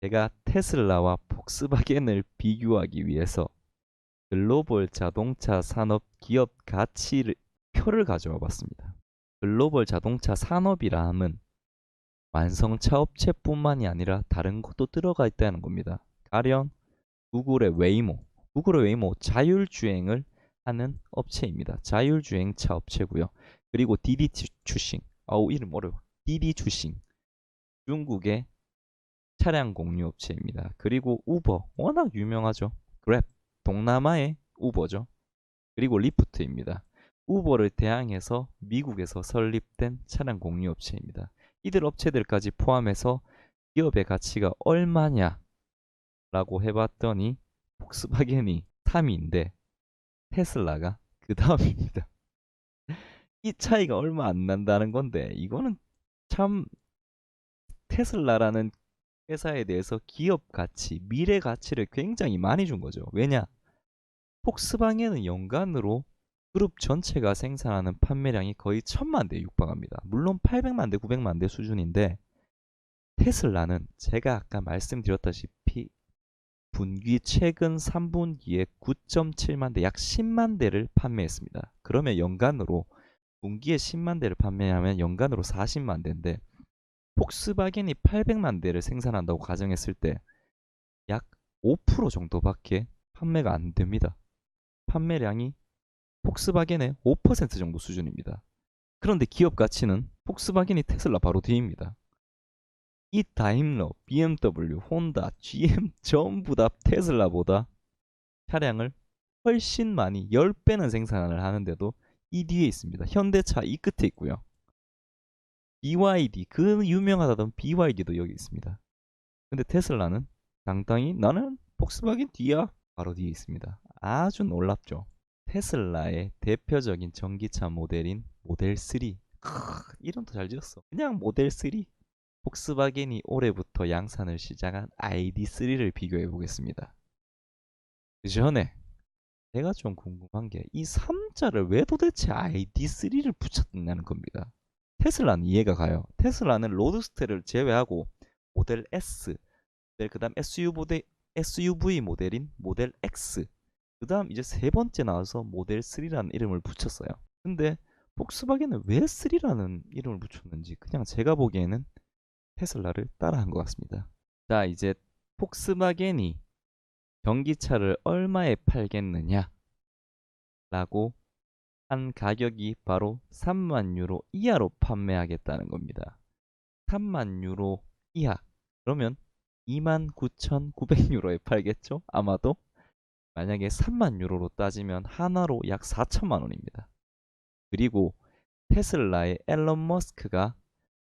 제가 테슬라와 폭스바겐을 비교하기 위해서 글로벌 자동차 산업 기업 가치를 표를 가져와 봤습니다. 글로벌 자동차 산업이라 함은 완성차 업체뿐만이 아니라 다른 것도 들어가 있다는 겁니다. 가령 구글의 웨이모 자율주행을 하는 업체입니다. 자율주행차 업체고요. 그리고 디디 추싱, 이름 어려워. 디디 추싱, 중국의 차량 공유 업체입니다. 그리고 우버, 워낙 유명하죠. 그랩, 동남아의 우버죠. 그리고 리프트입니다. 우버를 대항해서 미국에서 설립된 차량 공유 업체입니다. 이들 업체들까지 포함해서 기업의 가치가 얼마냐 라고 해봤더니 폭스바겐이 3위인데 테슬라가 그 다음입니다. 이 차이가 얼마 안 난다는 건데 이거는 참 테슬라라는 회사에 대해서 기업 가치, 미래 가치를 굉장히 많이 준 거죠. 왜냐? 폭스바겐은 연간으로 그룹 전체가 생산하는 판매량이 거의 1000만 대에 육박합니다. 물론 800만 대, 900만 대 수준인데 테슬라는 제가 아까 말씀드렸다시피 분기 최근 3분기에 9.7만 대, 약 10만 대를 판매했습니다. 그러면 연간으로 분기에 10만 대를 판매하면 연간으로 40만 대인데 폭스바겐이 800만 대를 생산한다고 가정했을 때 약 5% 정도밖에 판매가 안 됩니다. 판매량이 폭스바겐의 5% 정도 수준입니다. 그런데 기업 가치는 폭스바겐이 테슬라 바로 뒤입니다. 이 다임러, BMW, 혼다, GM 전부 다 테슬라보다 차량을 훨씬 많이 10배는 생산을 하는데도 이 뒤에 있습니다. 현대차 이 끝에 있고요. BYD, 그 유명하다던 BYD도 여기 있습니다. 근데 테슬라는 당당히 나는 폭스바겐 뒤야 바로 뒤에 있습니다. 아주 놀랍죠. 테슬라의 대표적인 전기차 모델인 모델 3. 이름도 잘 지었어. 그냥 모델 3. 폭스바겐이 올해부터 양산을 시작한 ID3를 비교해 보겠습니다. 그 전에 제가 좀 궁금한 게 이 3자를 왜 도대체 ID3를 붙였냐는 겁니다. 테슬라는 이해가 가요. 테슬라는 로드스터를 제외하고 모델 S, 그 다음 SUV 모델인 모델 X, 그 다음 이제 세 번째 나와서 모델 3라는 이름을 붙였어요. 근데 폭스바겐은 왜 3라는 이름을 붙였는지 그냥 제가 보기에는 테슬라를 따라한 것 같습니다. 자, 이제 폭스바겐이 전기차를 얼마에 팔겠느냐 라고 한 가격이 바로 3만 유로 이하로 판매하겠다는 겁니다. 3만 유로 이하, 그러면 29,900유로에 팔겠죠? 아마도. 만약에 3만 유로로 따지면 하나로 약 4천만 원입니다. 그리고 테슬라의 앨런 머스크가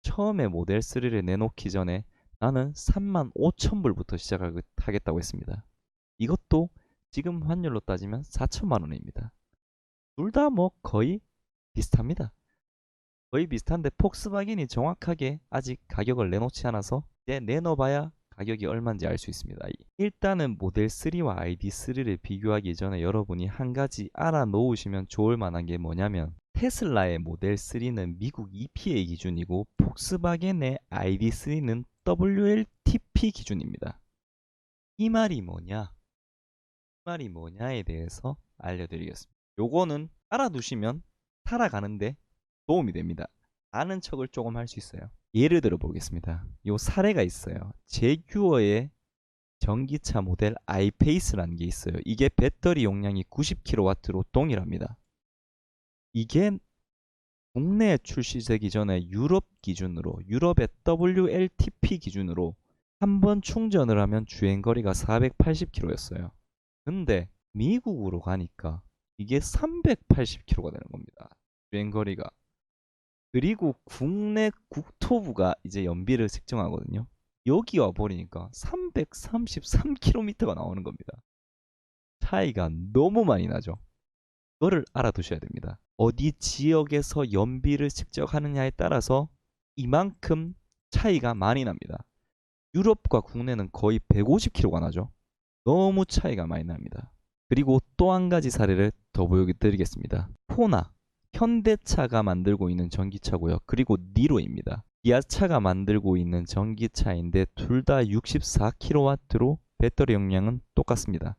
처음에 모델 3를 내놓기 전에 나는 3만 5천 불부터 시작하겠다고 했습니다. 이것도 지금 환율로 따지면 4천만 원입니다. 둘 다 뭐 거의 비슷합니다. 거의 비슷한데 폭스바겐이 정확하게 아직 가격을 내놓지 않아서 이제 내놓아봐야 가격이 얼마인지 알 수 있습니다. 일단은 모델 3와 ID3를 비교하기 전에 여러분이 한 가지 알아놓으시면 좋을 만한 게 뭐냐면 테슬라의 모델 3는 미국 EPA 기준이고 폭스바겐의 ID3는 WLTP 기준입니다. 이 말이 뭐냐에 대해서 알려드리겠습니다. 요거는 알아두시면 살아가는데 도움이 됩니다. 아는 척을 조금 할 수 있어요. 예를 들어 보겠습니다. 요 사례가 있어요. 제규어의 전기차 모델 iPace라는 게 있어요. 이게 배터리 용량이 90kW로 동일합니다. 이게 국내에 출시되기 전에 유럽 기준으로, 유럽의 WLTP 기준으로 한 번 충전을 하면 주행거리가 480km였어요. 근데 미국으로 가니까 이게 380km가 되는 겁니다. 주행거리가. 그리고 국내 국토부가 이제 연비를 측정하거든요. 여기 와버리니까 333km가 나오는 겁니다. 차이가 너무 많이 나죠. 그거를 알아두셔야 됩니다. 어디 지역에서 연비를 측정하느냐에 따라서 이만큼 차이가 많이 납니다. 유럽과 국내는 거의 150km가 나죠. 너무 차이가 많이 납니다. 그리고 또 한 가지 사례를 더 보여드리겠습니다. 포나, 현대차가 만들고 있는 전기차고요. 그리고 니로입니다. 기아차가 만들고 있는 전기차인데 둘 다 64kW로 배터리 용량은 똑같습니다.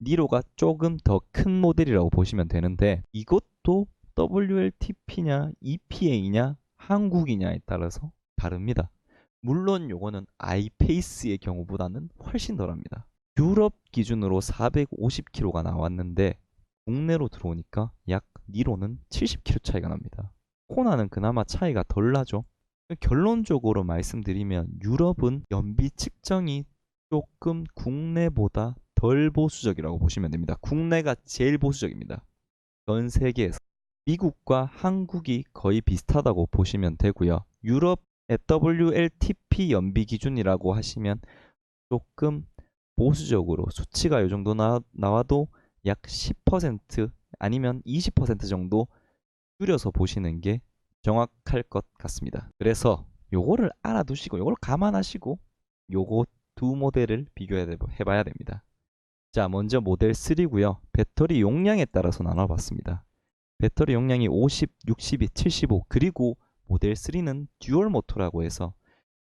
니로가 조금 더 큰 모델이라고 보시면 되는데 이것도 WLTP냐 EPA냐 한국이냐에 따라서 다릅니다. 물론 요거는 아이페이스의 경우보다는 훨씬 덜합니다. 유럽 기준으로 450km가 나왔는데 국내로 들어오니까 약 니로는 70km 차이가 납니다. 코나는 그나마 차이가 덜 나죠. 결론적으로 말씀드리면 유럽은 연비 측정이 조금 국내보다 덜 보수적이라고 보시면 됩니다. 국내가 제일 보수적입니다. 전 세계에서. 미국과 한국이 거의 비슷하다고 보시면 되고요. 유럽의 WLTP 연비 기준이라고 하시면 조금 보수적으로 수치가 이 정도 나와도 약 10% 아니면 20% 정도 줄여서 보시는 게 정확할 것 같습니다. 그래서 요거를 알아두시고 요걸 감안하시고 요거 두 모델을 비교해 봐야 됩니다. 자, 먼저 모델 3고요. 배터리 용량에 따라서 나눠봤습니다. 배터리 용량이 50, 62, 75 그리고 모델 3는 듀얼 모터라고 해서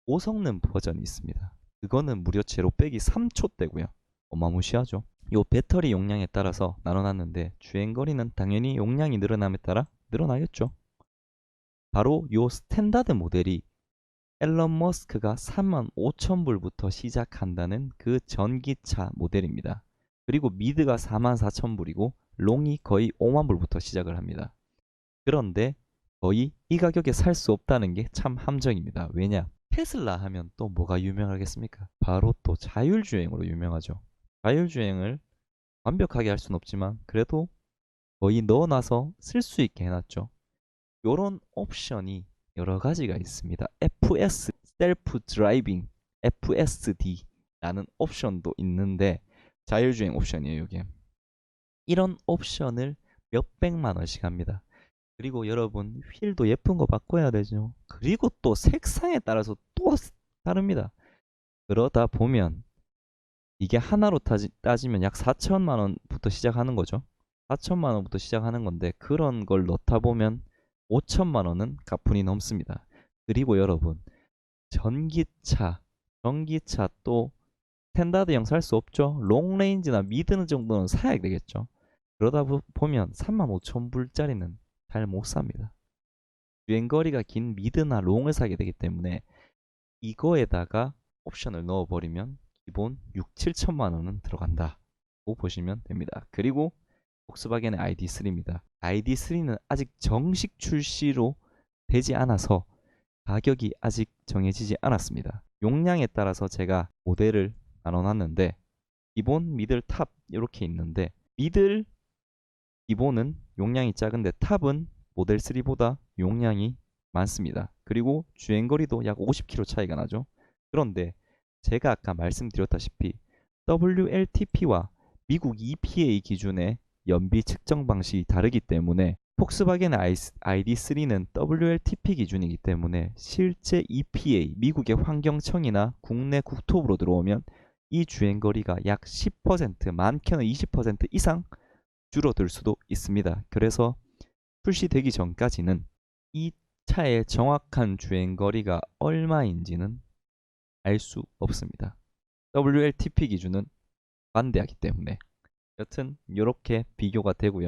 고성능 버전이 있습니다. 그거는 무려 제로 빼기 3초대고요. 어마무시하죠. 요 배터리 용량에 따라서 나눠놨는데 주행거리는 당연히 용량이 늘어남에 따라 늘어나겠죠. 바로 요 스탠다드 모델이 앨런 머스크가 35,000불부터 시작한다는 그 전기차 모델입니다. 그리고 미드가 44,000불이고 롱이 거의 50,000불부터 시작을 합니다. 그런데 거의 이 가격에 살 수 없다는 게 참 함정입니다. 왜냐? 테슬라 하면 또 뭐가 유명하겠습니까? 바로 또 자율주행으로 유명하죠. 자율주행을 완벽하게 할 수는 없지만 그래도 거의 넣어놔서 쓸 수 있게 해놨죠. 이런 옵션이 여러 가지가 있습니다. FS, 셀프 드라이빙, FSD라는 옵션도 있는데 자율주행 옵션이에요, 이게. 이런 옵션을 몇백만 원씩 합니다. 그리고 여러분 휠도 예쁜 거 바꿔야 되죠. 그리고 또 색상에 따라서 또 다릅니다. 그러다 보면 이게 하나로 따지면 약 4천만 원부터 시작하는 거죠. 4천만 원부터 시작하는 건데 그런 걸 넣다 보면 5천만 원은 가뿐히 넘습니다. 그리고 여러분 전기차 또 스탠다드형 살 수 없죠. 롱레인지나 미드 정도는 사야 되겠죠. 그러다 보면 35,000불짜리는 잘 못 삽니다. 주행거리가 긴 미드나 롱을 사게 되기 때문에 이거에다가 옵션을 넣어버리면 기본 6, 7천만 원은 들어간다고 보시면 됩니다. 그리고 폭스바겐의 ID3입니다. ID3는 아직 정식 출시로 되지 않아서 가격이 아직 정해지지 않았습니다. 용량에 따라서 제가 모델을 나눠놨는데 기본, 미들, 탑 이렇게 있는데 미들 기본은 용량이 작은데 탑은 모델 3보다 용량이 많습니다. 그리고 주행거리도 약 50km 차이가 나죠. 그런데 제가 아까 말씀드렸다시피 WLTP와 미국 EPA 기준의 연비 측정 방식이 다르기 때문에 폭스바겐의 ID3는 WLTP 기준이기 때문에 실제 EPA, 미국의 환경청이나 국내 국토부로 들어오면 이 주행거리가 약 10%, 많게는 20% 이상 줄어들 수도 있습니다. 그래서 출시되기 전까지는 이 차의 정확한 주행거리가 얼마인지는 알 수 없습니다. WLTP 기준은 반대하기 때문에 여튼 이렇게 비교가 되고요.